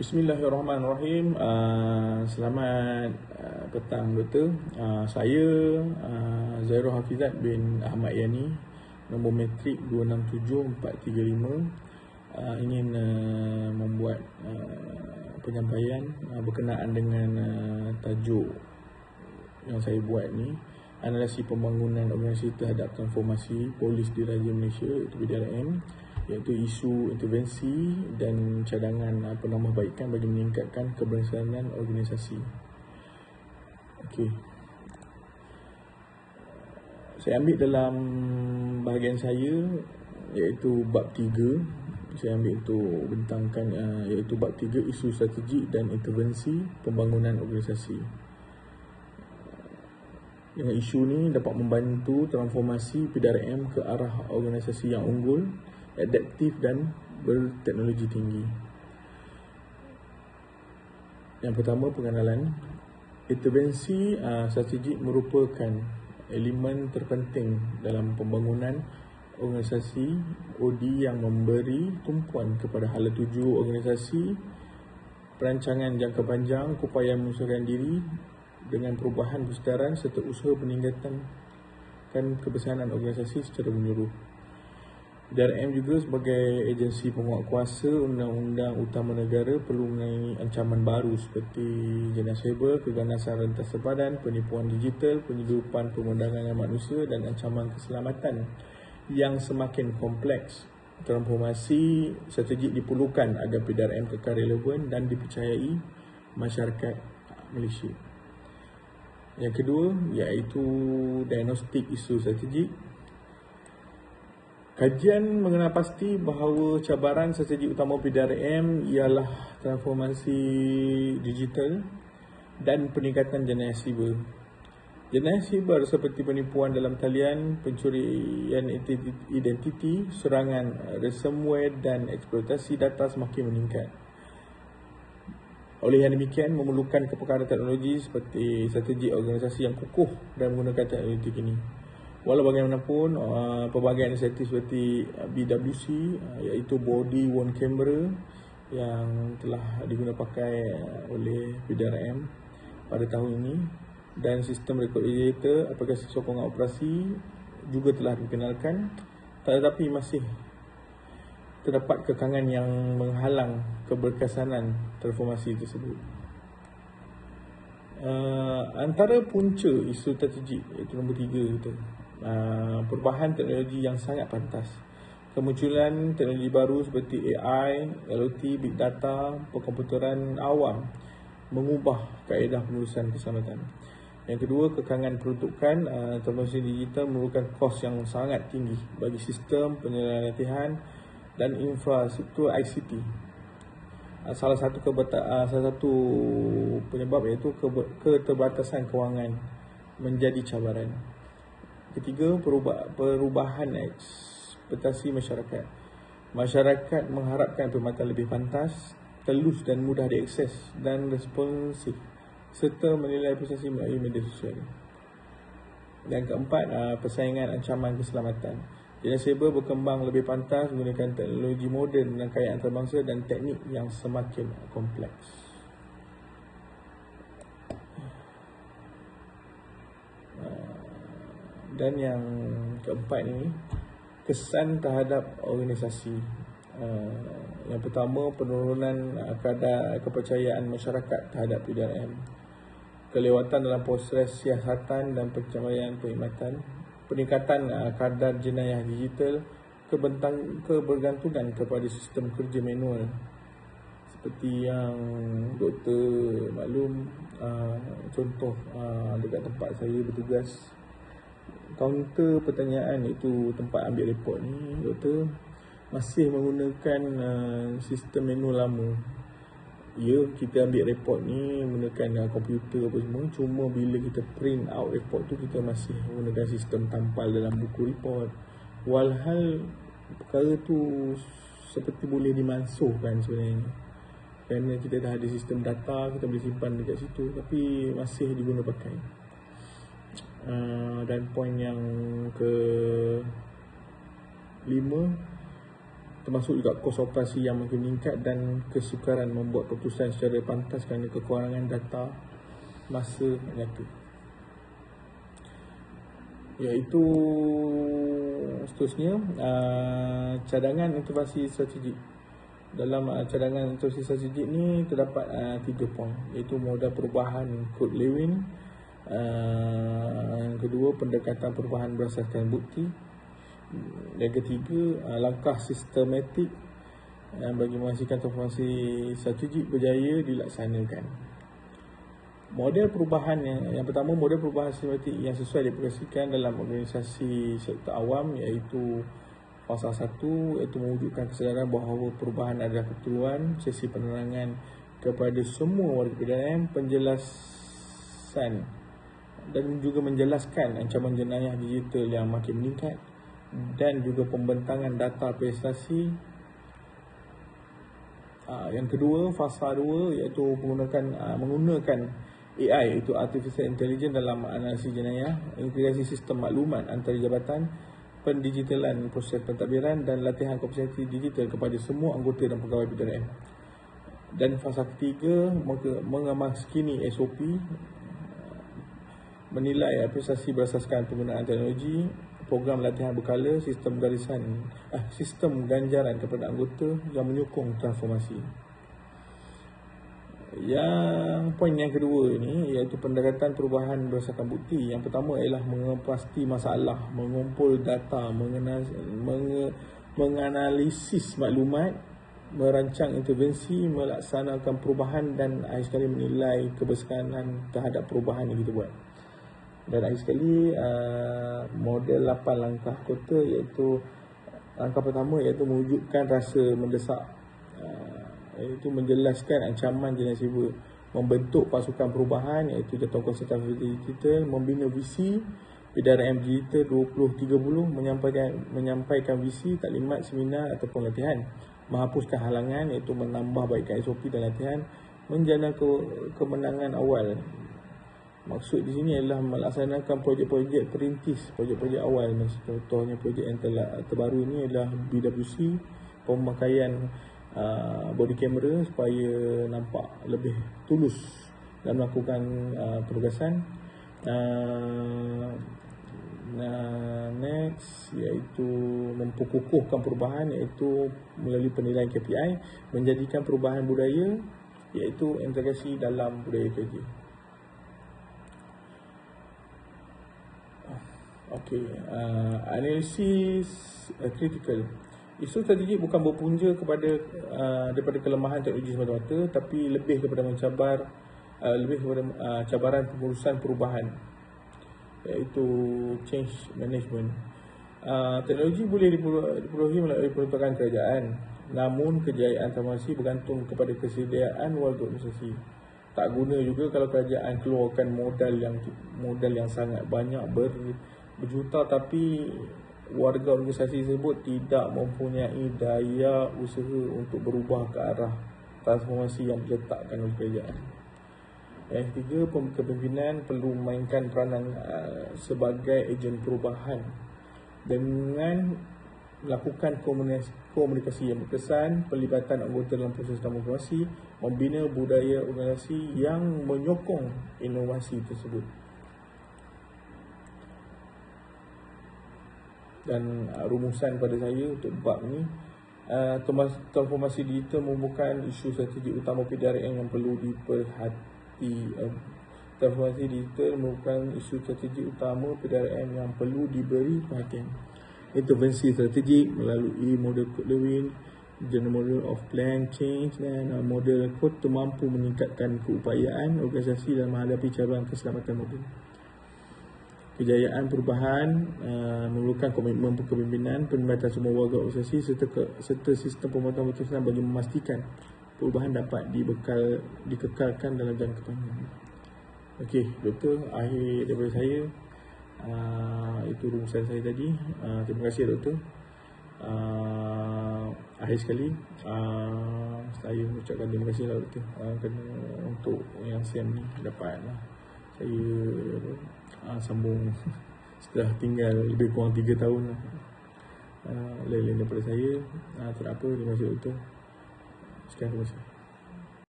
Bismillahirrahmanirrahim. Selamat petang doktor. Saya Zairul Hafizat bin Ahmad Yani, nombor matrik 267435. Ingin membuat penyampaian berkenaan dengan tajuk yang saya buat ni, analisis pembangunan organisasi terhadap transformasi polis di Raja Malaysia, iaitu PDRM, iaitu isu intervensi dan cadangan penambahbaikan bagi meningkatkan keberhasilan organisasi. Okey. Saya ambil dalam bahagian saya, iaitu bab 3. Saya ambil untuk bentangkan iaitu bab 3, isu strategik dan intervensi pembangunan organisasi. Dengan isu ni dapat membantu transformasi PDRM ke arah organisasi yang unggul, adaptif dan berteknologi tinggi. Yang pertama, pengenalan. Intervensi strategik merupakan elemen terpenting dalam pembangunan organisasi OD yang memberi tumpuan kepada hala tuju organisasi, perancangan jangka panjang, upaya menyesuaikan diri dengan perubahan kesedaran serta usaha peningkatan kebesaran organisasi secara menyeluruh. PDRM juga sebagai agensi penguatkuasa undang-undang utama negara perlu mengenai ancaman baru seperti jenayah cyber, keganasan rentas sepadan, penipuan digital, penyeludupan pemandangan manusia dan ancaman keselamatan yang semakin kompleks. Transformasi strategik diperlukan agar PDRM kekal relevan dan dipercayai masyarakat Malaysia. Yang kedua, iaitu diagnostik isu strategik. Kajian mengenal pasti bahawa cabaran strategi utama PDRM ialah transformasi digital dan peningkatan jenayah siber. Jenayah siber seperti penipuan dalam talian, pencurian identiti, serangan ransomware dan eksploitasi data semakin meningkat. Oleh yang demikian, memerlukan kepakaran teknologi seperti strategi organisasi yang kukuh dan menggunakan teknologi ini. Walau bagaimanapun, pelbagai inisiatif seperti BWC, iaitu Body Worn Camera yang telah digunakan pakai oleh PDRM pada tahun ini, dan sistem rekod digital, aplikasi sokongan operasi juga telah dikenalkan, tetapi masih terdapat kekangan yang menghalang keberkesanan transformasi tersebut. Antara punca isu strategik, iaitu nombor 3 itu, perubahan teknologi yang sangat pantas. Kemunculan teknologi baru seperti AI, IoT, Big Data, perkomputeran awam mengubah kaedah penerusan keselamatan. Yang kedua, kekangan peruntukan. Transformasi digital memerlukan kos yang sangat tinggi bagi sistem penyelenggaraan latihan dan infrastruktur ICT. Salah satu penyebab iaitu keterbatasan kewangan menjadi cabaran. Ketiga, perubahan ekspektasi masyarakat. Masyarakat mengharapkan perkhidmatan lebih pantas, telus dan mudah diakses dan responsif, serta menilai prestasi melalui media sosial. Yang keempat, persaingan ancaman keselamatan. Jenayah cyber berkembang lebih pantas menggunakan teknologi moden, rangkaian antarabangsa dan teknik yang semakin kompleks. Dan yang keempat ini, kesan terhadap organisasi. Yang pertama, penurunan kadar kepercayaan masyarakat terhadap PDRM, kelewatan dalam proses siasatan dan pencapaian perkhidmatan, peningkatan kadar jenayah digital, kebergantungan kepada sistem kerja manual. Seperti yang doktor maklum, contoh dekat tempat saya bertugas, kaunter pertanyaan iaitu tempat ambil report ni, doktor masih menggunakan sistem manual lama. Ya, kita ambil report ni menggunakan komputer apa semua, cuma bila kita print out report tu, kita masih menggunakan sistem tampal dalam buku report. Walhal perkara tu seperti boleh dimansuhkan sebenarnya, kerana kita dah ada sistem data, kita boleh simpan dekat situ, tapi masih diguna pakai. Dan poin yang ke 5, termasuk juga kos operasi yang makin meningkat dan kesukaran membuat keputusan secara pantas kerana kekurangan data, masa dan nyata. Iaitu seterusnya, cadangan intervensi strategik. Dalam cadangan intervensi strategik ni terdapat 3 poin, iaitu modal perubahan kod Lewin, yang kedua pendekatan perubahan berdasarkan bukti, yang ketiga langkah sistematik bagi memastikan transformasi strategik berjaya dilaksanakan. Model perubahan yang pertama, model perubahan sistematik yang sesuai diaplikasikan dalam organisasi sektor awam, iaitu fasa 1, iaitu mewujudkan kesedaran bahawa perubahan adalah keperluan, sesi penerangan kepada semua warga PDRM, penjelasan dan juga menjelaskan ancaman jenayah digital yang makin meningkat, dan juga pembentangan data prestasi. Yang kedua, fasa 2, iaitu menggunakan AI, iaitu Artificial Intelligence, dalam analisis jenayah, integrasi sistem maklumat antara jabatan, pendigitalan proses pentadbiran dan latihan kompetensi digital kepada semua anggota dan pegawai PDRM. Dan fasa ketiga, mengemaskini SOP, menilai apresiasi berdasarkan penggunaan teknologi, program latihan berkala, sistem ganjaran kepada anggota yang menyokong transformasi. Yang poin yang kedua ini, iaitu pendekatan perubahan berdasarkan bukti. Yang pertama ialah mengepasti masalah, mengumpul data, menganalisis maklumat, merancang intervensi, melaksanakan perubahan dan akhir sekali menilai kebersamaan terhadap perubahan yang kita buat. Dan akhir sekali model 8 langkah kota, iaitu langkah pertama iaitu mewujudkan rasa mendesak, iaitu menjelaskan ancaman jenayah siber, membentuk pasukan perubahan iaitu Jatuh Konsultasi Digital, membina visi PDRM Digital 2030, menyampaikan visi, taklimat, seminar ataupun latihan, menghapuskan halangan iaitu menambah baikkan SOP dan latihan, menjana kemenangan awal. Maksud di sini adalah melaksanakan projek-projek perintis, projek-projek awal. Contohnya projek yang terbaru ini adalah BWC, pemakaian body camera supaya nampak lebih tulus dalam melakukan penugasan. Next, iaitu memperkukuhkan perubahan, iaitu melalui penilaian KPI, menjadikan perubahan budaya, iaitu integrasi dalam budaya kerja. Okey, analisis kritikal. Isu strategik bukan berpunca daripada kelemahan teknologi semata-mata, tapi lebih kepada cabaran pengurusan perubahan, iaitu change management. Teknologi boleh diperolehi melalui peruntukan kerajaan, namun kejayaan transformasi bergantung kepada kesediaan warga organisasi. Tak guna juga kalau kerajaan keluarkan modal yang sangat banyak berjuta, tapi warga organisasi tersebut tidak mempunyai daya usaha untuk berubah ke arah transformasi yang diletakkan oleh kerajaan. Yang ketiga, kepimpinan perlu memainkan peranan sebagai ejen perubahan dengan melakukan komunikasi yang berkesan, pelibatan anggota dalam proses transformasi, membina budaya organisasi yang menyokong inovasi tersebut. Dan rumusan pada saya untuk bab ni, transformasi digital merupakan isu strategik utama PDRM yang perlu diperhati. Transformasi digital merupakan isu strategik utama PDRM yang perlu diberi perhatian. Intervensi strategik melalui model Kod Lewin, General Model of Plan Change dan model Kod mampu meningkatkan keupayaan organisasi dalam menghadapi cabaran keselamatan moden. Kejayaan perubahan memerlukan komitmen kepimpinan, penlibatan semua warga organisasi serta sistem pemantauan berterusan bagi memastikan perubahan dapat dikekalkan dalam jangka panjang. Okey, Doktor, akhir daripada saya. Itu rumusan saya tadi. Terima kasih, Doktor. Akhir sekali, saya mengucapkan terima kasih lah, Doktor, untuk yang SEM ni dapat saya sambung setelah tinggal lebih kurang 3 tahun. lain-lain daripada saya. Tak apa, terima kasih doktor. Sekian, terima kasih.